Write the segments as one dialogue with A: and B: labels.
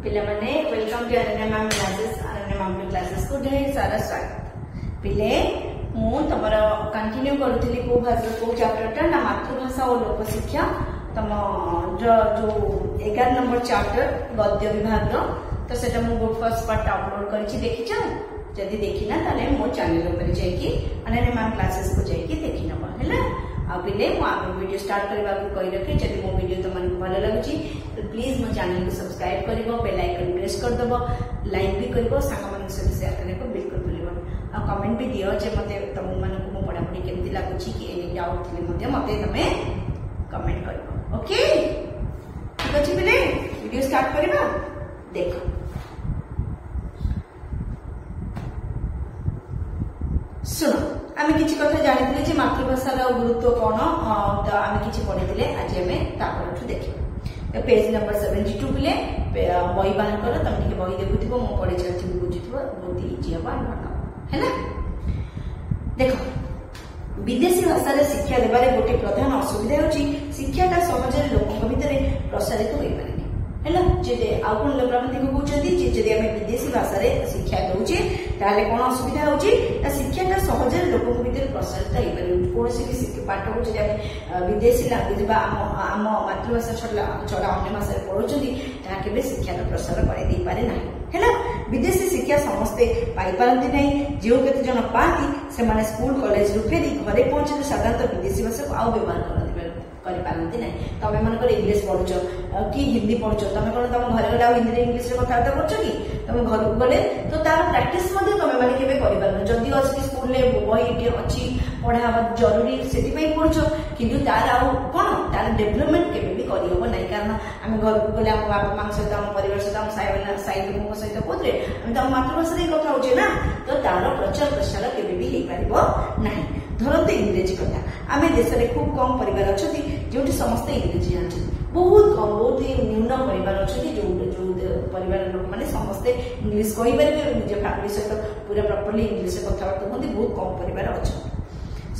A: पिला माने welcome to Ananya ma'am classes. Ananya ma'am classes को ढेर सारा स्वागत। पिले मु तमर कंटिन्यू करूथली को भाषा को चैप्टर ना मातृभाषा और लोक शिक्षा तम जो 11 नंबर चैप्टर गद्य विभाग रो तो सेटा मु फर्स्ट पार्ट अपलोड करिछि देखि छ। जदि देखिना ताले मो चैनल ऊपर जाइकी अनन्या मैम क्लासेस को जाइकी देखि नबा हैला। आ पिले मु आप वीडियो स्टार्ट करबा को कहि रखे। जदि मो वीडियो तमन भलो लागुछि तो प्लीज मो चैनल को सब्सक्राइब करिवो, बेल आइकन प्रेस कर दबो, लाइक भी करिवो, सांग मन से शेयर करने को बिल्कुल भूलिबो। आ कमेंट भी दियो जे मते तम मन को मो पढा पढी केमति लागुछि कि एनी डाउट थिले मते मते तमे कमेंट करिवो। ओके ठीक अछि पिले वीडियो स्टार्ट करबा। देखो सुनो आमे किछि कथा जानिथिले जे मातृभाषार गुरुत्व कोन तो आमे किछि पढिथिले। आज आमे तापरठु देखिबा पेज नंबर 72 पिले बही बाहर कर तमे के बही देखुथिबो मो पढि जाथिबो बुझिथिबो बहुत इजी हबा है ना। देखो विदेशी भाषा रे शिक्षा देबारे गोटे प्रधान असुविधा होची शिक्षाटा सहजरे लोकक भितरे प्रसारित होई पारे हैला। जे आ कोन लोकप्रबंधी को कहउछथि जे जदि आमे विदेशी भाषा रे शिक्षा दउचे ताले कोन असुविधा होची ता शिक्षाटा सहजरे लोकक भितरे प्रसारित होई पारे। कोनसी भी पाठ को जदि आमे विदेशी लैंग्वेज बा आम मातृभाषा छडा अन्य भाषा रे पढुछथि ता केबे शिक्षाटा प्रसार करै दै पारे नाही हैला। विदेशी शिक्षा समस्ते पाई पारंती नहीं। जो केते जन पाती से माने स्कूल कॉलेज रु फेरी घरे पहुंचे साधारणतः विदेशी भाषा को आउ व्यवहार कर पारंती नहीं। तमे मन कर इंग्लिश पढुछ कि हिंदी पढुछ तमे कोन तम घरे गला हिंदी रे इंग्लिश रे कथाबार्ता करछ कि तमे घर को गले तो तार प्रैक्टिस मध्ये तमे माने केबे करि पारन। जदि अछि स्कूल ले बही अछि पढा जरूरी सेति पई पढुछ किंतु तार आ कोन तार डेवलपमेंट केबे भी करि होबो नै। कारण हम घर को गले हम बाप मां सहित हम परिवार सहित हम साइड को सहित बोतरे हम तम मातृभाषा रे कथा होचे ना तो तार प्रचार प्रसार केबे भी हे पारिबो नाही। धरते इंग्रेजी कथा आमे देश रे खूब कम परिवार अछथि जोटी समस्त इंग्रेजी जानछथि। बहुत कम बहुत ही न्यून परिवार अछथि जो परिवार लोक माने समस्त इंग्लिश कहि परिबे निज फैमिली सहित पूरा प्रॉपर्ली इंग्लिश कथाबार्ता होती। बहुत कम परिवार अछथि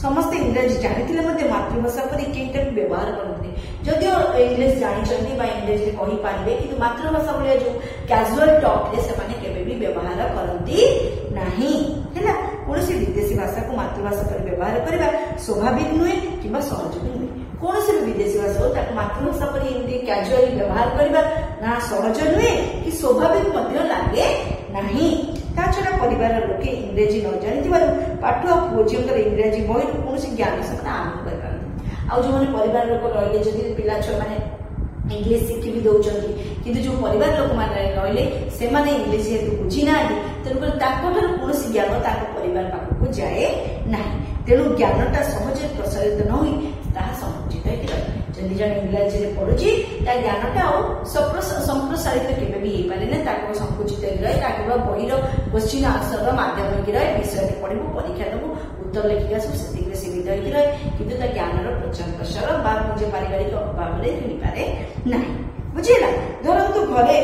A: समस्त इंग्रेजी जानिथिले मध्ये मातृभाषा पर केटा व्यवहार करथि। जदियो इंग्लिश जानिछथि बा इंग्लिश कहि पारिबे किंतु मातृभाषा बोले जो कैजुअल टॉक रे से माने केबे भी व्यवहार करथि नाही हैला। कोनसी विदेशी भाषा को मातृभाषा पर व्यवहार करबा स्वाभाविक नुहे किबा सहज भी नुहे। कोनसी विदेशी भाषा को ताक मातृभाषा पर एमती कैजुअली व्यवहार करबा ना सहज नुहे कि स्वाभाविक मध्ये लागे नाही। ता छडा परिवार लोके इंग्रेजी न जानिथिबारु पाठुआ पुओझियंकर इंग्रेजी बही कोनसी ज्ञान से आरंभ कर पारन। आ जो माने परिवार लोक रहिले जदि पिला छ माने इंग्लिश शिखि भी दउचंती किंतु जो परिवार लोक माने रहिले से माने इंग्लिश हेतु बुझी नाही तेनु ताकठर कोनसी ज्ञान ताक परिवार पाखु जाए नाही। तेनु ज्ञानटा सहज प्रसारित न होई ताहा संकुचित होई रहे। जदि जन इंग्लिश रे पढुची ता ज्ञानटा संप्रसारित केबे भी हे पारे ने ताको संकुचित होई रहे। ताको बहिर क्वेश्चन आंसर रो माध्यम के रहे विषय रे पढिबो परीक्षा देबो उत्तर लिखिया सब सेतिक सीमित होई रहे किंतु ता ज्ञान रो प्रचार प्रसार बा मुझे पारिवारिक अभाव रे हेई पारे नाही बुझिला। धरंतु घरे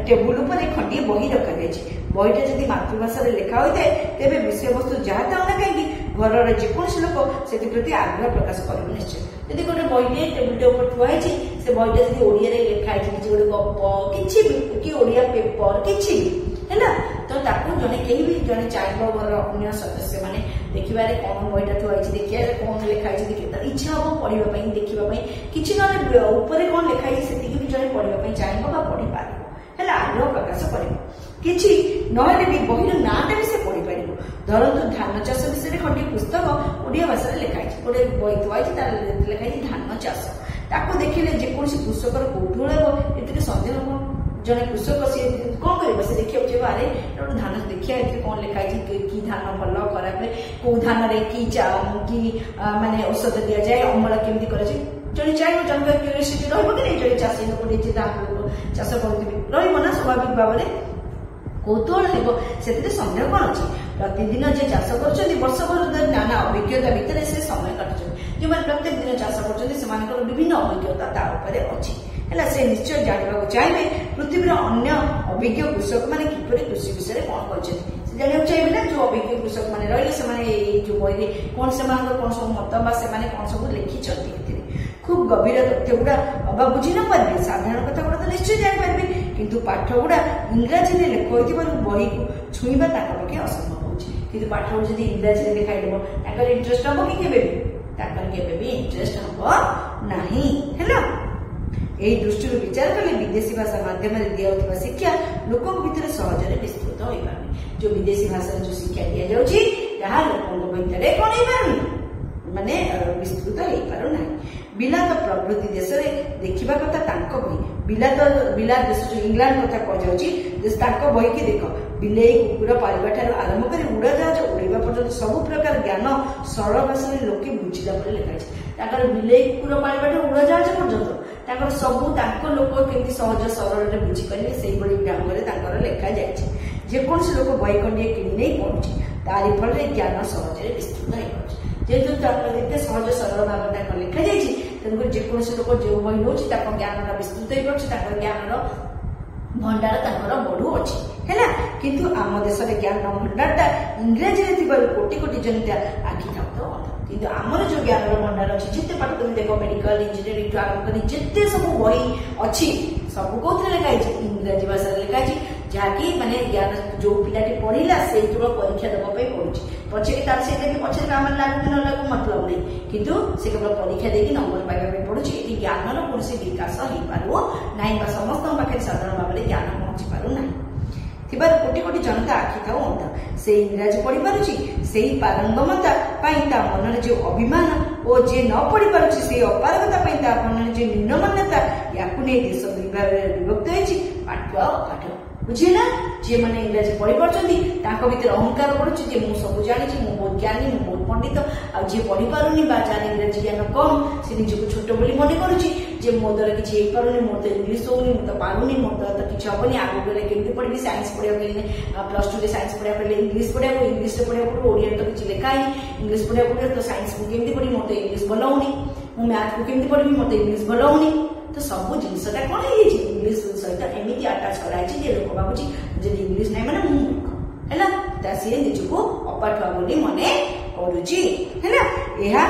A: टेबुल ऊपर खंडी बही रखा जायछि बहीटा जदि मातृभाषा रे लिखा होय थाए तेबे विषय वस्तु जहा था ना कहीं घर रे जेकोसी लोक सेति प्रति आग्रह प्रकाश करिबो निश्चय। यदि गोटे बहीटे टेबुल ऊपर थुआ है से बहीटा जदि ओडिया रे लिखा है किछि गोटे गप किछि कि ओडिया पेपर किछि हैला तो ताकू जने केही भी जने चाइबो घर अन्य सदस्य माने देखिबारे कोन बहीटा थुआ है देखिया कोन लिखा है देखि तार इच्छा हो पढिबा पई देखिबा पई किछि न ऊपर कोन लिखा है सेति भी जने पढिबा पई चाइबो बा पढि पारिबो हैला आग्रह प्रकाश करिबो। किछि नहले भी बहिर नाटा भी से पढि पारिबो। धरंतु धान चाष विषय खंडी पुस्तक ओडिया भाषा रे लिखा है गोटे बही थुआ है तार लिखा है धान चाष ताको देखिले जे कोनसी पुस्तकर कौतूहल हो एतिके संदेह हो जने कृषक से कौन करे से देखियो जे बारे धान देखिया एतिके कोन लिखा है कि धान भलो खराब को धान रे की माने औषध दिया जाए अमल केमती करे छै जने चाहे जंगल क्यूरियोसिटी रहबो कि नै जने चाषी लोक जे धान चाष करथिबे रहबो ना स्वाभाविक भाबरे कौतूहल हेबो सेते संदेह कोन अछि। प्रतिदिन जे चाष करछथि वर्ष भर नाना अभिज्ञता भितर से समय काटछथि जे माने प्रत्येक दिन चाष करछथि से मानकर विभिन्न अभिज्ञता ता ऊपर अछि हैला। से निश्चय जानबा चाहिए पृथ्वीर अन्य अभिज्ञ कृषक माने किपरि कृषि विषय कोन करछथि से जानियो चाहिए ना। जो अभिज्ञ कृषक माने रहिले से माने जो बही कोन से मानकर कोन सब मत बा से माने कोन सब लिखि छथि खूब गभीर तथ्य गुड़ा अबा बुझी न पारे साधारण कथा गुड़ा तो निश्चय जानि पारबे କିନ୍ତୁ ପାଠ ଗୁଡା ଇଂରାଜୀରେ ଲେଖା ହୋଇଥିବାରୁ ବହିକୁ ଛୁଇଁବା ତାଙ୍କ ପକ୍ଷେ ଅସମ୍ଭବ ହେଉଛି। କିନ୍ତୁ ପାଠ ଯଦି ଇଂରାଜୀରେ ଲେଖାଇଦେବ ତାଙ୍କର ଇଣ୍ଟରେଷ୍ଟ ହବ କି କେବେ ବି? ତାଙ୍କର କେବେ ବି ଇଣ୍ଟରେଷ୍ଟ ହବ ନାହିଁ। ହେଲା, ଏହି ଦୃଷ୍ଟିରୁ ବିଚାର କଲେ ବିଦେଶୀ ଭାଷା ମାଧ୍ୟମରେ ଦିଆଯାଉଥିବା ଶିକ୍ଷା ଲୋକଙ୍କ ଭିତରେ ସହଜରେ ବିସ୍ତୃତ ହୋଇପାରୁନି। ଯୋଉ ବିଦେଶୀ ଭାଷାରେ ଯୋଉ ଶିକ୍ଷା ଦିଆଯାଉଛି ତାହା ଲୋକଙ୍କ ଭିତରେ କଣ ହେଇପାରୁନି, ମାନେ ବିସ୍ତୃତ ହେଇପାରୁନାହିଁ। ବିଲାତ ପ୍ରଭୃତି ଦେଶରେ ଦେଖିବା କଥା ତାଙ୍କ ବହି। ବିଲାତ ଦେଶ ଯୋଉ ଇଂଲଣ୍ଡ କଥା କୁହାଯାଉଛି, ତାଙ୍କ ବହିକି ଦେଖ। ବିଲେଇ କୁକୁର ପାଳିବା ଠାରୁ ଆରମ୍ଭ କରି ଉଡାଜାହାଜ ଉଡେଇବା ପର୍ଯ୍ୟନ୍ତ ସବୁ ପ୍ରକାର ଜ୍ଞାନ ସରଳ ଭାଷାରେ ଲୋକେ ବୁଝିଲା ପରେ ଲେଖାଯାଇଛି। ତାଙ୍କର ବିଲେଇ କୁକୁର ପାଳିବା ଠାରୁ ଉଡାଜାହାଜ ପର୍ଯ୍ୟନ୍ତ ତାଙ୍କର ସବୁ ତାଙ୍କ ଲୋକ କେମିତି ସହଜ ସରଳରେ ବୁଝିପାରିବେ ସେଇଭଳି ଢଙ୍ଗରେ ତାଙ୍କର ଲେଖାଯାଇଛି। ଯେକୌଣସି ଲୋକ ବହି ଖଣ୍ଡିଏ କିଣି ନେଇ ପଢୁଛି, ତାରି ଫଳରେ ଜ୍ଞାନ ସହଜରେ ବିସ୍ତୃତ ହେଇପାରୁଛି। ଯେହେତୁ ତାଙ୍କର ଏତେ ସହଜ ସରଳ ଭାବରେ ତାଙ୍କର ଲେଖାଯାଇଛି, ତେଣୁକରି ଯେକୌଣସି ଲୋକ ଯେଉଁ ବହି ନେଉଛି ତାଙ୍କ ଜ୍ଞାନଟା ବିସ୍ତୃତ ହେଇପାରୁଛି, ତାଙ୍କର ଜ୍ଞାନର ଭଣ୍ଡାର ତାଙ୍କର ବଢୁଅଛି। ହେଲା, କିନ୍ତୁ ଆମ ଦେଶରେ ଜ୍ଞାନ ଭଣ୍ଡାରଟା ଇଂରାଜୀରେ ଥିବାରୁ କୋଟି କୋଟି ଜନତା ଆଖି ଥାଉ ଅନ୍ଧ। କିନ୍ତୁ ଆମର ଯୋଉ ଜ୍ଞାନର ଭଣ୍ଡାର ଅଛି, ଯେତେ ପାଠ ତମେ ଦେଖ, ମେଡିକାଲ ଇଞ୍ଜିନିୟରିଂ ଠୁ ଆରମ୍ଭ କରି ଯେତେ ସବୁ ବହି ଅଛି ସବୁ କୋଉଥିରେ ଲେଖା ହେଇଛି? ଇଂରାଜୀ ଭାଷାରେ ଲେଖା ହେଇଛି। ଯାହାକି ମାନେ ଜ୍ଞାନ ଯୋଉ ପିଲାଟି ପଢିଲା ସେଇ କେବଳ ପରୀକ୍ଷା ଦେବା ପାଇଁ ପଢୁଛି, ପଛରେ ତାର ସେଇଟା ପଛରେ କାମରେ ଲାଗୁ କି ନ ଲାଗୁ ମତଲବ ନାହିଁ, କିନ୍ତୁ ସେ କେବଳ ପରୀକ୍ଷା ଦେଇକି ନମ୍ବର ପାଇବା ପାଇଁ ପଢୁଛି। ଏଠି ଜ୍ଞାନର କୌଣସି ବିକାଶ ହେଇପାରୁ ନାହିଁ ବା ସମସ୍ତଙ୍କ ପାଖରେ ସାଧାରଣ ଭାବରେ ଜ୍ଞାନ ପହଞ୍ଚି ପାରୁନାହିଁ। ଥିବାରୁ କୋଟି କୋଟି ଜନତା ଆଖି ଥାଉ ଅନ୍ଧ। ସେ ଇଂରାଜୀ ପଢି ପାରୁଛି, ସେଇ ପାରଙ୍ଗମତା ପାଇଁ ତା ମନରେ ଯେଉଁ ଅଭିମାନ ଓ ଯିଏ ନ ପଢି ପାରୁଛି ସେଇ ଅପାରଗତା ପାଇଁ ତା ମନରେ ଯେଉଁ ନିମ୍ନମାନ୍ୟତା, ୟାକୁ ନେଇ ଦେଶ ଦୁଇ ଭାଗରେ ବିଭକ୍ତ ହେଇଛି, ପାଠୁଆ ଓ ଅପାଠୁଆ। ବୁଝିଲା, ଯିଏ ମାନେ ଇଂରାଜୀ ପଢି ପାରୁଛନ୍ତି ତାଙ୍କ ଭିତରେ ଅହଙ୍କାର ପଡୁଛି ଯେ ମୁଁ ସବୁ ଜାଣିଛି, ମୁଁ ବହୁତ ଜ୍ଞାନୀ, ମୁଁ ବହୁତ ପଣ୍ଡିତ। ଆଉ ଯିଏ ପଢି ପାରୁନି ବା ଯାହାର ଇଂରାଜୀ ଜ୍ଞାନ କମ, ସେ ନିଜକୁ ଛୋଟ ବୋଲି ମନେ କରୁଛି ଯେ ମୋ ଦ୍ୱାରା କିଛି ହେଇପାରୁନି, ମୋର ତ ଇଂଲିଶ ହଉନି, ମୁଁ ତ ପାରୁନି, ମୋ ଦ୍ୱାରା ତ କିଛି ହବନି, ଆଗକୁ ଗଲେ କେମିତି ପଢିବି? ସାଇନ୍ସ ପଢିବାକୁ ହେଲେ +2 ରେ ସାଇନ୍ସ ପଢିବାକୁ ହେଲେ ଇଂଲିଶ ପଢିବାକୁ, ଇଂଲିଶରେ ପଢିବାକୁ ପଡିବ, ଓଡିଆରେ ତ କିଛି ଲେଖା ହେଇନି, ଇଂଲିଶ ପଢିବାକୁ ପଡିବ। ତ ସାଇନ୍ସକୁ କେମିତି ପଢିବି? ମୋର ତ ଇଂଲିଶ ଭଲ ହଉନି। ମୁଁ ମ୍ୟାଥକୁ କେମିତି ପଢିବି? ମୋର ତ ଇଂଲିଶ ଭଲ ହଉନି। ତ ସବୁ ଜିନିଷଟା କଣ ହେଇଯାଇଛି? ଇଂଲିଶ ସହିତ ଏମିତି ଆଟାଚ କରାଯାଇଛି ଯେ ଲୋକ ଭାବୁଛି ଯଦି ଇଂଲିଶ ନାହିଁ ମାନେ ମୁଁ ମୂର୍ଖ। ହେଲା, ତା ସିଏ ନିଜକୁ ଅପାଠୁଆ ବୋଲି ମନେ କରୁଛି। ହେଲା, ଏହା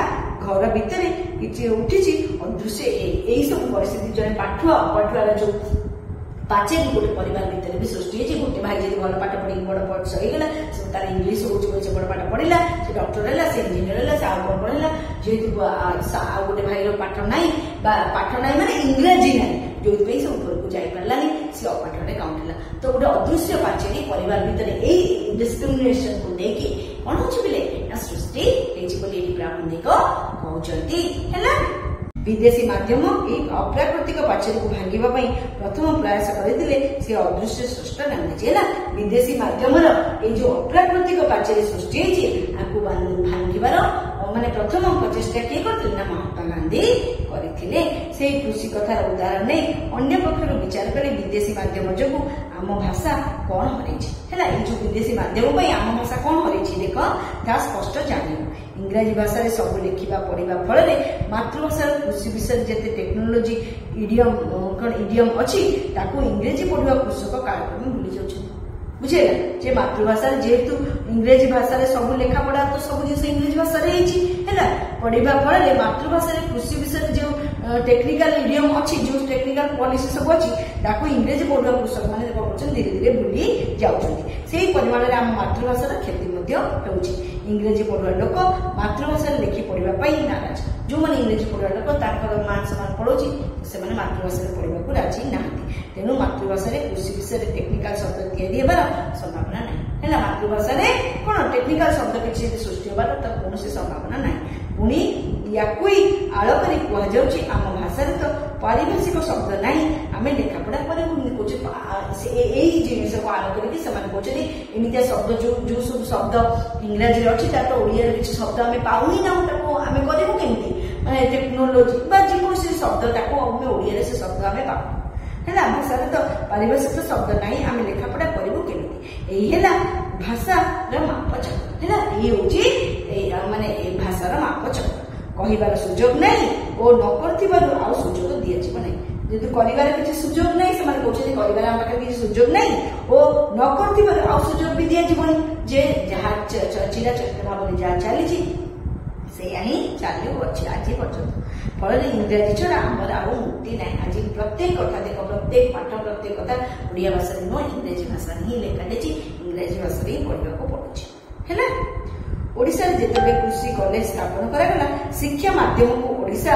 A: ଘର ଭିତରେ କିଛି ଉଠିଛି ଅଦୃଶ୍ୟ ଏଇ ସବୁ ପରିସ୍ଥିତି। ଜଣେ ପାଠୁଆ ଅପାଠୁଆର ଯୋଉ ପାଚେରୀ ଗୋଟେ ପରିବାର ଭିତରେ ବି ସୃଷ୍ଟି ହେଇଛି। ଗୋଟେ ଭାଇ ଯଦି ଭଲ ପାଠ ପଢିକି ବଡ ପଢ ହେଇଗଲା, ସେ ତାର ଇଂଲିଶ ହଉଛି ସେ ବଡ ପାଠ ପଢିଲା, ସେ ଡକ୍ଟର ହେଲା, ସେ ଇଞ୍ଜିନିୟର ହେଲା, ସେ ଆଉ କଣ ପଢିଲା। ଯେହେତୁ ଆଉ ଗୋଟେ ଭାଇର ପାଠ ନାହିଁ ବା ପାଠ ନାହିଁ ମାନେ ଇଂରାଜୀ ନାହିଁ, ଯୋଉଥିପାଇଁ ସେ ଉପରକୁ ଯାଇପାରିଲାନି, ସେ ଅପାଠରେ କାଉଣ୍ଟ ହେଲା। ତ ଗୋଟେ ଅଦୃଶ୍ୟ ପାଚେରୀ ପରିବାର ଭିତରେ ଏଇ ଡିସ୍କ୍ରିମିନେସନକୁ ନେଇକି କଣ ହଉଛି ପିଲେ ନା ସୃଷ୍ଟି ହେଇଛି ବୋଲି ଏଠି ପ୍ରାବନ୍ଧିକ କହୁଛନ୍ତି। ହେଲା, ବିଦେଶୀ ମାଧ୍ୟମ ଏହି ଅପ୍ରାକୃତିକ ପାଚେରୀକୁ ଭାଙ୍ଗିବା ପାଇଁ ପ୍ରଥମ ପ୍ରୟାସ କରିଥିଲେ ସେ ଅଦୃଶ୍ୟ ସ୍ରଷ୍ଟ ଗାନ୍ଧିଜୀ। ହେଲା, ବିଦେଶୀ ମାଧ୍ୟମର ଏଇ ଯୋଉ ଅପ୍ରାକୃତିକ ପାଚେରୀ ସୃଷ୍ଟି ହେଇଛି ଆକୁ ଭାଙ୍ଗିବାର ମାନେ ପ୍ରଥମ ପ୍ରଚେଷ୍ଟା କିଏ କରିଥିଲେ ନା ମହାତ୍ମା ଗାନ୍ଧୀ କରିଥିଲେ। ସେଇ କୃଷି କଥାର ଉଦାହରଣ ନେଇ ଅନ୍ୟ ପକ୍ଷରୁ ବିଚାର କରି ବିଦେଶୀ ମାଧ୍ୟମ ଯୋଗୁଁ ଆମ ଭାଷା କଣ ହରେଇଛି। ହେଲା, ଏଇ ଯୋଉ ବିଦେଶୀ ମାଧ୍ୟମ ପାଇଁ ଆମ ଭାଷା କଣ ହରେଇଛି ଦେଖ, ତାହା ସ୍ପଷ୍ଟ ଜାଣିବ। ଇଂରାଜୀ ଭାଷାରେ ସବୁ ଲେଖିବା ପଢିବା ଫଳରେ ମାତୃଭାଷାର କୃଷି ବିଷୟରେ ଯେତେ ଟେକ୍ନୋଲୋଜି ଇଡିୟମ ଅଛି ତାକୁ ଇଂରାଜୀ ପଢିବା କୃଷକ କାଳକ୍ରମେ ଭୁଲି ଯାଉଛନ୍ତି। ବୁଝିଲା, ଯେ ମାତୃଭାଷାରେ ଯେହେତୁ ଇଂରାଜୀ ଭାଷାରେ ସବୁ ଲେଖା ପଢା ତ ସବୁ ଜିନିଷ ଇଂରାଜୀ ଭାଷାରେ ହେଇଛି। ହେଲା, ପଢିବା ଫଳରେ ମାତୃଭାଷାରେ କୃଷି ବିଷୟରେ ଯେଉଁ ଟେକ୍ନିକାଲ ଇଡିୟମ ଅଛି, ଯୋଉ ଟେକ୍ନିକାଲ ପଲିସି ସବୁ ଅଛି, ତାକୁ ଇଂରାଜୀ ପଢୁଆ କୃଷକ ମାନେ କଣ କରୁଛନ୍ତି? ଧୀରେ ଧୀରେ ଭୁଲି ଯାଉଛନ୍ତି। ସେଇ ପରିମାଣରେ ଆମ ମାତୃଭାଷାର କ୍ଷତି ମଧ୍ୟ ହେଉଛି। ଇଂରାଜୀ ପଢୁଆ ଲୋକ ମାତୃଭାଷାରେ ଲେଖି ପଢିବା ପାଇଁ ନାରାଜ। ଯୋଉମାନେ ଇଂରାଜୀ ପଢୁଆ ଲୋକ ତାଙ୍କର ମାନ ସମ୍ମାନ ପଳଉଛି, ସେମାନେ ମାତୃଭାଷାରେ ପଢିବାକୁ ରାଜି ନାହାନ୍ତି। ତେଣୁ ମାତୃଭାଷାରେ କୃଷି ବିଷୟରେ ଟେକ୍ନିକାଲ ଶବ୍ଦ ତିଆରି ହେବାର ସମ୍ଭାବନା ନାହିଁ। ହେଲା, ମାତୃଭାଷାରେ କଣ ଟେକ୍ନିକାଲ ଶବ୍ଦ କିଛି ସୃଷ୍ଟି ହେବାର ତ କୌଣସି ସମ୍ଭାବନା ନାହିଁ। ପୁଣି ୟାକୁ ଆଳ କରି କୁହାଯାଉଛି ଆମ ଭାଷାରେ ତ ପାରିଭାଷିକ ଶବ୍ଦ ନାହିଁ, ଆମେ ଲେଖାପଢା କରିବୁ। ଏଇ ଜିନିଷକୁ ଆଳ କରିକି ସେମାନେ କହୁଛନ୍ତି ଏମିତିଆ ଶବ୍ଦ ଯୋଉ ସବୁ ଶବ୍ଦ ଇଂରାଜୀରେ ଅଛି ତାର ତ ଓଡିଆରେ କିଛି ଶବ୍ଦ ଆମେ ପାଉନି ନା, ତାକୁ ଆମେ କରିବୁ କେମିତି? ମାନେ ଟେକ୍ନୋଲୋଜି ବା ଯେକୌଣସି ଶବ୍ଦ ତାକୁ ଆମେ ଓଡିଆରେ ସେ ଶବ୍ଦ ଆମେ ପାଉ। ହେଲା, ଭାଷାରେ ତ ପାରିଭାଷିକ ଶବ୍ଦ ନାହିଁ, ଆମେ ଲେଖାପଢା କରିବୁ କେମିତି? ଏଇ ହେଲା ଭାଷାର ମାପଚକ୍ର। ହେଲା, ଏଇ ହଉଛି ମାନେ ଏଇ ଭାଷାର ମାପଚକ୍ର। କହିବାର ସୁଯୋଗ ନାହିଁ ଓ ନ କରିଥିବାରୁ ଆଉ ସୁଯୋଗ ଦିଆଯିବ ନାହିଁ। ଯେହେତୁ କରିବାର କିଛି ସୁଯୋଗ ନାହିଁ, ସେମାନେ କହୁଛନ୍ତି କରିବାର ଆମ ପାଖରେ କିଛି ସୁଯୋଗ ନାହିଁ ଓ ନ କରିଥିବାରୁ ଆଉ ସୁଯୋଗ ବି ଦିଆଯିବନି। ଯେ ଯାହା ଚିରାଚରିତ ଭାବରେ ଯାହା ଚାଲିଛି ସେଇଆ ହିଁ ଚାଲୁଅଛି ଆଜି ପର୍ଯ୍ୟନ୍ତ। ଫଳରେ ଇଂରାଜୀ ଛଡ଼ା ଆମର ଆଉ ମୁକ୍ତି ନାହିଁ। ଆଜି ପ୍ରତ୍ୟେକ କଥା ଦେଖ, ପ୍ରତ୍ୟେକ ପାଠ ପ୍ରତ୍ୟେକ କଥା ଓଡ଼ିଆ ଭାଷାରେ ନୁହଁ ଇଂରାଜୀ ଭାଷାରେ ହିଁ ଲେଖାଯାଇଛି, ଇଂରାଜୀ ଭାଷାରେ ହିଁ ପଢ଼ିବାକୁ ପଡୁଛି। ହେଲା, ଓଡ଼ିଶାରେ ଯେତେବେଳେ କୃଷି କଲେଜ ସ୍ଥାପନ କରାଗଲା, ଶିକ୍ଷା ମାଧ୍ୟମକୁ ଓଡ଼ିଶା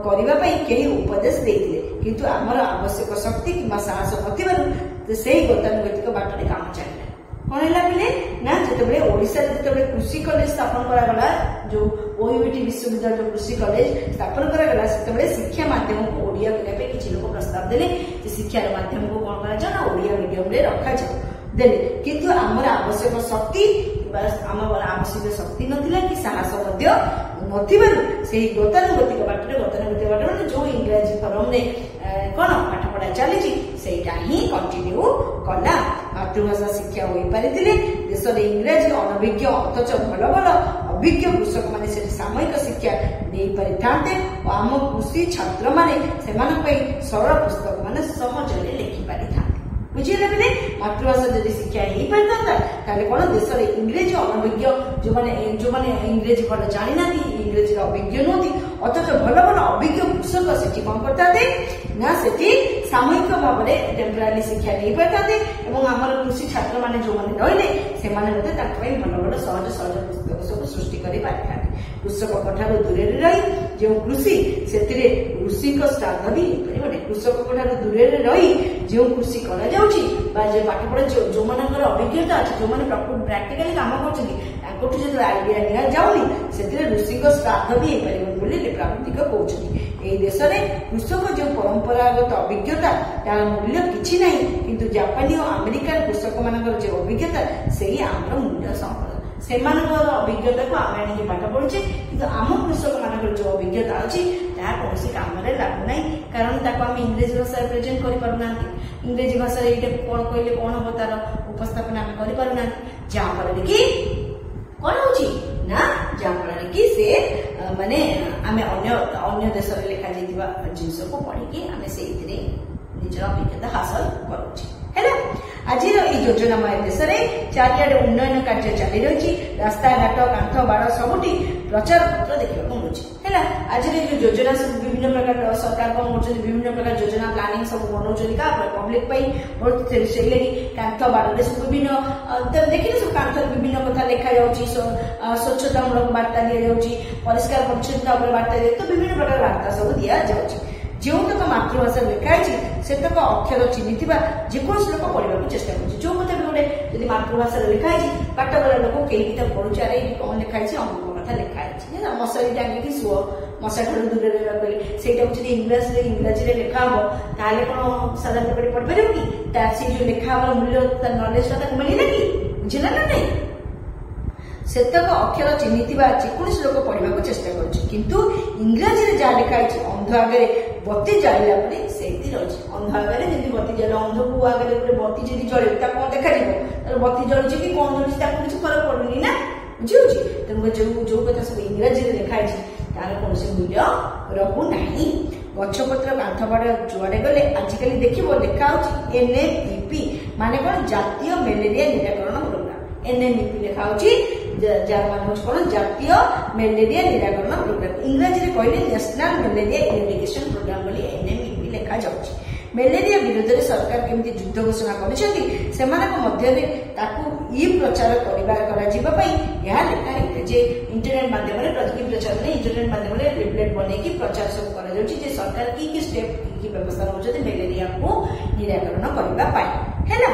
A: କରିବା ପାଇଁ କେହି ଉପଦେଶ ଦେଇଥିଲେ, କିନ୍ତୁ ଆମର ଆବଶ୍ୟକ ଶକ୍ତି କିମ୍ବା ସାହସ ନଥିବାରୁ ସେହି ଗତାନୁଗତିକ ବାଟରେ କାମ ଚାଲିଲା। କଣ ହେଲା ପିଲେ ନା, ଯେତେବେଳେ ଓଡ଼ିଶାରେ ଯେତେବେଳେ କୃଷି କଲେଜ ସ୍ଥାପନ କରାଗଲା, ଯୋଉ ଓୟୁଏଟି ବିଶ୍ୱବିଦ୍ୟାଳୟ ଯୋଉ କୃଷି କଲେଜ ସ୍ଥାପନ କରାଗଲା, ସେତେବେଳେ ଶିକ୍ଷା ମାଧ୍ୟମକୁ ଓଡ଼ିଆ କରିବା ପାଇଁ କିଛି ଲୋକ ପ୍ରସ୍ତାବ ଦେଲେ ଯେ ଶିକ୍ଷାର ମାଧ୍ୟମକୁ କଣ କରାଯାଉ ନା ଓଡ଼ିଆ ମିଡିୟମରେ ରଖାଯାଉ ଦେଲେ, କିନ୍ତୁ ଆମର ଆବଶ୍ୟକ ଶକ୍ତି ଆମର ଆବଶ୍ୟକ ଶକ୍ତି ନଥିଲା କି ସାହସ ମଧ୍ୟ ନଥିବାରୁ ସେହି ଗତାନୁଗତିକ ବାଟରେ ମାନେ ଯୋଉ ଇଂରାଜୀ ଫର୍ମରେ କଣ ପାଠ ପଢା ଚାଲିଛି ସେଇଟା ହିଁ କଣ୍ଟିନ୍ୟୁ କଲା। ମାତୃଭାଷା ଶିକ୍ଷା ହୋଇପାରିଥିଲେ ଦେଶରେ ଇଂରାଜୀ ଅନଭିଜ୍ଞ ଅଥଚ ଭଲ ଭଲ ଅଭିଜ୍ଞ କୃଷକମାନେ ସେଠି ସାମୟିକ ଶିକ୍ଷା ନେଇପାରିଥାନ୍ତେ ଓ ଆମ କୃଷି ଛାତ୍ରମାନେ ସେମାନଙ୍କ ପାଇଁ ସରଳ ପୁସ୍ତକ ମାନେ ସହଜରେ ଲେଖିପାରିଥାନ୍ତେ। ବୁଝିଲେ ପିଲେ, ମାତୃଭାଷା ଯଦି ଶିକ୍ଷା ହେଇପାରିଥାନ୍ତା ତାହେଲେ କଣ ଦେଶରେ ଇଂରେଜୀ ଅନଭିଜ୍ଞ ଯୋଉମାନେ ଇଂରେଜୀ ଭଲ ଜାଣିନାହାନ୍ତି, ଇଂରେଜୀର ଅଭିଜ୍ଞ ନୁହନ୍ତି, ଅଥଚ ଭଲ ଭଲ ଅଭିଜ୍ଞ କୃଷକ ସେଠି କଣ କରିଥାନ୍ତେ ନା ସେଠି ସାମୟିକ ଭାବରେ ଟେମ୍ପୋରାରୀ ଶିକ୍ଷା ନେଇପାରିଥାନ୍ତେ ଏବଂ ଆମର କୃଷି ଛାତ୍ରମାନେ ଯୋଉମାନେ ରହିଲେ ସେମାନେ ମଧ୍ୟ ତାଙ୍କ ପାଇଁ ଭଲ ଭଲ ସହଜ ପୁସ୍ତକ ସବୁ ସୃଷ୍ଟି କରିପାରିଥାନ୍ତେ। କୃଷକଙ୍କ ଠାରୁ ଦୂରରେ ରହି ଯେଉଁ କୃଷି ସେଥିରେ କୃଷିଙ୍କ ଶ୍ରାଦ୍ଧ ବି ହେଇପାରିବନି। କୃଷକଙ୍କ ଠାରୁ ଦୂରରେ ରହି ଯେଉଁ କୃଷି କରାଯାଉଛି ବା ଯେ ପାଠ ପଢା ଯୋଉମାନଙ୍କର ଅଭିଜ୍ଞତା ଅଛି, ଯୋଉମାନେ ପ୍ରାକ୍ଟିକାଲି କାମ କରୁଛନ୍ତି, ତାଙ୍କଠୁ ଯେତେବେଳେ ଆଇଡିଆ ନିଆଯାଉନି ସେଥିରେ ଋଷିଙ୍କ ଶ୍ରାଦ୍ଧ ବି ହେଇପାରିବନି ବୋଲି ପ୍ରାବନ୍ଧିକ କହୁଛନ୍ତି। ଏହି ଦେଶରେ କୃଷକ ଯେଉଁ ପରମ୍ପରାଗତ ଅଭିଜ୍ଞତା ତାର ମୂଲ୍ୟ କିଛି ନାହିଁ, କିନ୍ତୁ ଜାପାନୀ ଓ ଆମେରିକାନ କୃଷକ ମାନଙ୍କର ଯେଉଁ ଅଭିଜ୍ଞତା ସେଇ ଆମର ମୂଲ୍ୟ ସମ୍ପଦ। ସେମାନଙ୍କର ଅଭିଜ୍ଞତାକୁ ଆମେ ଆଣିକି ପାଠ ପଢୁଛେ, କିନ୍ତୁ ଆମ କୃଷକ ମାନଙ୍କର ଯୋଉ ଅଭିଜ୍ଞତା ଅଛି ତାହା କୌଣସି କାମରେ ଲାଗୁନାହିଁ, କାରଣ ତାକୁ ଆମେ ଇଂରେଜୀ ଭାଷାରେ ପ୍ରେଜେଣ୍ଟ କରିପାରୁନାହାନ୍ତି। ଇଂରେଜୀ ଭାଷାରେ ଏଇଟା କଣ କହିଲେ କଣ ହବ ତାର ଉପସ୍ଥାପନ ଆମେ କରିପାରୁନାହାନ୍ତି, ଯାହାଫଳରେ କି କଣ ହଉଛି ନା ଯାହାଫଳରେ କି ସେ ମାନେ ଆମେ ଅନ୍ୟ ଦେଶରେ ଲେଖାଯାଇଥିବା ଜିନିଷକୁ ପଢିକି ଆମେ ସେଇଥିରେ ନିଜର ଅଭିଜ୍ଞତା ହାସଲ କରୁଛେ। ହେଲା, ଆଜିର ଏହି ଯୋଜନାମୟ ଦେଶରେ ଚାରିଆଡେ ଉନ୍ନୟନ କାର୍ଯ୍ୟ ଚାଲି ରହିଛି। ରାସ୍ତାଘାଟ, କାନ୍ଥ, ବାଡ଼ ସବୁଠି ପ୍ରଚାର ପତ୍ର ଦେଖିବାକୁ ମିଳୁଛି। ହେଲା, ଆଜିର ଏହି ଯୋଉ ଯୋଜନା ସବୁ ବିଭିନ୍ନ ପ୍ରକାର ସରକାର କଣ କରୁଛନ୍ତି, ବିଭିନ୍ନ ପ୍ରକାର ଯୋଜନା ପ୍ଲାନିଂ ସବୁ ବନଉଛନ୍ତି ପବ୍ଲିକ ପାଇଁ। ସେଇଲାଗି କାନ୍ଥ ବାଡ଼ରେ ସବୁ ବିଭିନ୍ନ ଦେଖିଲେ ସବୁ କାନ୍ଥରେ ବିଭିନ୍ନ କଥା ଲେଖାଯାଉଛି, ସ୍ୱଚ୍ଛତାମୂଳକ ବାର୍ତ୍ତା ଦିଆଯାଉଛି, ପରିଷ୍କାର ପରିଚ୍ଛନ୍ନତା ଉପରେ ବାର୍ତ୍ତା ଦିଆଯାଉଛି, ତ ବିଭିନ୍ନ ପ୍ରକାର ବାର୍ତ୍ତା ସବୁ ଦିଆଯାଉଛି। ଯେଉଁତକ ମାତୃଭାଷାରେ ଲେଖା ହେଇଛି ସେତକ ଅକ୍ଷର ଚିହ୍ନିଥିବା ଯେକୌଣସି ଲୋକ ପଢିବାକୁ ଚେଷ୍ଟା କରୁଛି। ଯୋଉ କଥା ବି ଗୋଟେ ଯଦି ମାତୃଭାଷାରେ ଲେଖା ହେଇଛି ପାଠ କରିବା ଲୋକ କେହି ବି ତାକୁ ପଢୁଛି, ଆରେ ଏଇଠି କଣ ଲେଖା ହେଇଛି, ଅମୁକ କଥା ଲେଖା ହେଇଛି, ମଶାରୀ ଟାଙ୍ଗିକି ଶୁଅ, ମଶା ଠାରୁ ଦୂରରେ ରହିବାକୁ କହିଲେ ସେଇଟାକୁ ଯଦି ଇଂରାଜୀରେ ଲେଖା ହବ ତାହେଲେ କଣ ସାଧାରଣ କରି ପଢିପାରିବ କି? ସେ ଯୋଉ ଲେଖା ହବାର ମୂଲ୍ୟ ତାର ନଲେଜଟା ତାକୁ ମିଳିଲା କି? ବୁଝିଲା ନା ନାଇଁ? ସେତକ ଅକ୍ଷର ଚିହ୍ନିଥିବା ଯେକୌଣସି ଲୋକ ପଢିବାକୁ ଚେଷ୍ଟା କରୁଛି, କିନ୍ତୁ ଇଂରାଜୀରେ ଯାହା ଲେଖା ହେଇଛି ଅନ୍ଧ ଆଗରେ ବତି ଜାଳିଲା ପରେ ସେଇଠି ରହିଛି। ଅନ୍ଧ ଆଗରେ ଯେମିତି ବତି ଜାଳିଲା, ଅନ୍ଧକୁ ଆଗରେ ଗୋଟେ ବତି ଯଦି ଜଳିବ ତାକୁ କଣ ଦେଖାଯିବ, ତାର ବତି ଜଳୁଛି କି କଣ ଜଳୁଛି ତାକୁ କିଛି ଫରକ ପଡୁନି ନା, ବୁଝିହଉଛି? ତେଣୁ ଯୋଉ କଥା ସବୁ ଇଂରାଜୀରେ ଲେଖା ହେଇଛି ତାର କୌଣସି ମୂଲ୍ୟ ରହୁନାହିଁ। ଗଛପତ୍ର, କାନ୍ଥ ବାଡ଼ ଯୁଆଡେ ଗଲେ ଆଜିକାଲି ଦେଖିବ ଲେଖା ହଉଛି NMEP, ମାନେ କଣ ଜାତୀୟ ମ୍ୟାଲେରିଆ ନିରାକରଣ ପ୍ରୋଗ୍ରାମ। NMEP ଲେଖା ହଉଛି ଯାର ମାନେ ହଉଛି କଣ ଜାତୀୟ ମ୍ୟାଲେରିଆ ନିରାକରଣ ପ୍ରୋଗ୍ରାମ। ଇଂରାଜୀରେ କହିଲେ ନ୍ୟାସନାଲ ମ୍ୟାଲେରିଆ ଇରାଡିକେସନ ପ୍ରୋଗ୍ରାମ ବୋଲି NMEP ଲେଖାଯାଉଛି। ମ୍ୟାଲେରିଆ ବିରୋଧରେ ସରକାର କେମିତି ଯୁଦ୍ଧ ଘୋଷଣା କରିଛନ୍ତି ସେମାନଙ୍କ ମଧ୍ୟରେ ତାକୁ ପ୍ରଚାର କରାଯିବା ପାଇଁ ଏହା ଲେଖା ହେଇଥାଏ ଯେ ଇଣ୍ଟରନେଟ ମାଧ୍ୟମରେ ପ୍ରତି ପ୍ରଚାର ପାଇଁ ଇଣ୍ଟରନେଟ ମାଧ୍ୟମରେ ଲିଫଲେଟ ବନେଇକି ପ୍ରଚାର ସବୁ କରାଯାଉଛି ଯେ ସରକାର କି ଷ୍ଟେପ କି ବ୍ୟବସ୍ଥା ନେଉଛନ୍ତି ମ୍ୟାଲେରିଆକୁ ନିରାକରଣ କରିବା ପାଇଁ। ହେଲା,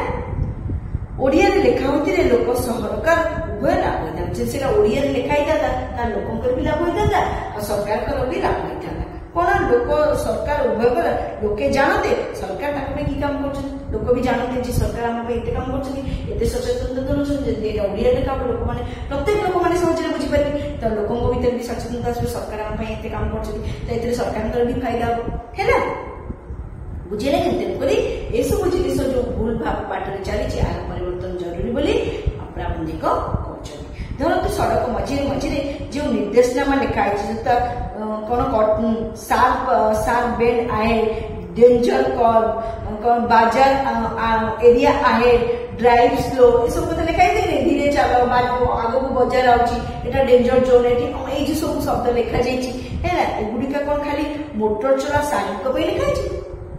A: ଓଡ଼ିଆରେ ଲେଖା ହୋଇଥିଲେ ଲୋକ ସରକାର ଉଭୟ ଲାଭ ହୋଇଥାନ୍ତା। ସେଟା ଓଡ଼ିଆରେ ଲେଖା ହେଇଥାନ୍ତା ତାର ଲୋକଙ୍କର ବି ଲାଭ ହୋଇଥାନ୍ତା ଆଉ ସରକାରଙ୍କର ବି ଲାଭ ହୋଇଥାନ୍ତା। କଣ ଲୋକ ସରକାର ଉଭୟଙ୍କର ଲୋକେ ଜାଣନ୍ତେ ସରକାର ତାଙ୍କ ପାଇଁ କି କାମ କରୁଛନ୍ତି, ଲୋକ ବି ଜାଣନ୍ତେ ଯେ ସରକାର ଆମ ପାଇଁ ଏତେ କାମ କରୁଛନ୍ତି, ଏତେ ସଚେତନତା ଦଉଛନ୍ତି। ଯଦି ଏଇଟା ଓଡ଼ିଆରେ ଲେଖା ହବ ଲୋକମାନେ ପ୍ରତ୍ୟେକ ଲୋକମାନେ ସହଜରେ ବୁଝିପାରିବେ, ତ ଲୋକଙ୍କ ଭିତରେ ବି ସଚେତନତା ଆସିବ ସରକାର ଆମ ପାଇଁ ଏତେ କାମ କରୁଛନ୍ତି, ତ ଏଥିରେ ସରକାରଙ୍କର ବି ଫାଇଦା ହବ। ହେଲା, ବୁଝିଲେ? ତେଣୁକରି ଏସବୁ ଜିନିଷ ଯୋଉ ଭୁଲ ଭାବ ବାଟରେ ଚାଲିଛି ଏହାର ପରିବର୍ତ୍ତନ ଜରୁରୀ ବୋଲି ପ୍ରାବନ୍ଧିକ କହୁଛନ୍ତି। ଧରନ୍ତୁ ସଡ଼କ ମଝିରେ ଯେଉଁ ନିର୍ଦ୍ଦେଶନାମା ଲେଖା ହେଇଛି କଣ sharp bend ahead, danger curve, bazaar area ahead, drive slow ये सब कथा लिखा है धीरे चल आग को बजार आउची डेंजर जोन ये जो सब शब्द लिखा है एगुड़िका कौन खाली मोटर चला साइड लिखा है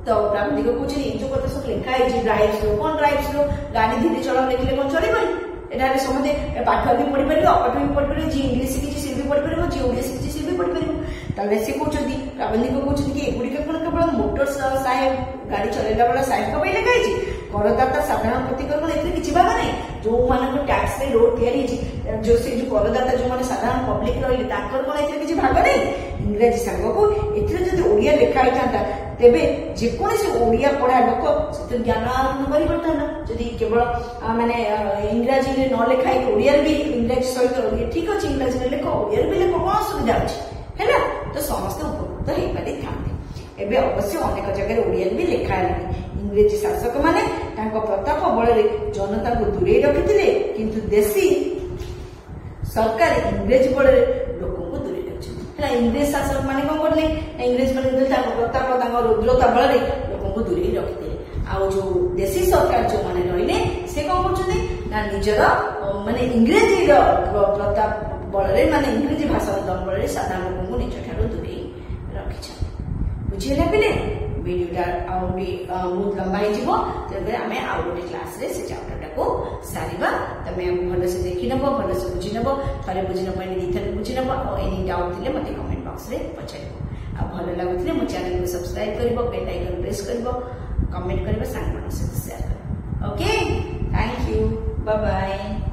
A: तो प्राबंधिक कौन ये जो कथा सब लिखा है ड्राइव स्लो कौन ड्राइव स्लो गाड़ी धीरे चला लिखले कौन चल एटा समझे पाठ भी पढ़ी पार अपाठ भी पढ़ी पार जी इंग्लीश शिखी सी भी पढ़ी पार जी ओडिया शिखी सी भी पढ़ी पार सी कहते प्राबंधिक कहते कि एगुड़िक कौन केवल मोटर साहेब गाड़ी चलैला बेला साहेब लिखा है करदाता साधारण प्रतिकर कौन किसी भाग नहीं जो मान टैक्स रोड या जो से जो करदाता जो मैंने साधारण पब्लिक रही कौन किसी भाग नहीं इंग्राजी सांग को एथि ओडिया लिखाई था तेबे जेकोसी ओडिया पढ़ा लोक से ज्ञान आरोप कर केवल माने इंग्राजी न लिखाई ओडिया भी इंग्राजी सहित ठीक अच्छे इंग्राजी लेख ओडिया भी लेख कौन असुविधा अच्छे है तो समस्त उपकृत हो पारि था एबे अवश्य अनेक जगह ओडिया भी लिखा है इंग्रेजी शासक माने प्रताप बल जनता को दूरे रखिथिले किंतु देशी सरकार इंग्रेजी बल लोक को दूरे रखिथिले इंग्रेज शासक माने कौन करले इंग्रेज माने प्रताप रुद्रता बल लोक को दूरे रखिथिले आ जो देशी सरकार जो माने रहिले से कौन करछथि ना निजर माने इंग्रेजी प्रताप बल माने इंग्रेजी भाषा दम बल साधारण लोक को निज ठारो दूरे रखिछथि बुझिले पिले वीडियोटा बहुत लंबा आम आउ गोटे क्लास रे से चैप्टर को सारिबा तमे भल से देखि नब भल से बुझी नब थरे बुझी न पाइने दी थरे बुझी नब और एनी डाउट थिले मते कमेंट बॉक्स रे पछाइबो आ भल लागुथिले मो चैनल को सब्सक्राइब करबो बेल आइकन प्रेस करबो कमेंट करबो सांग मन से शेयर करबो okay thank you bye bye.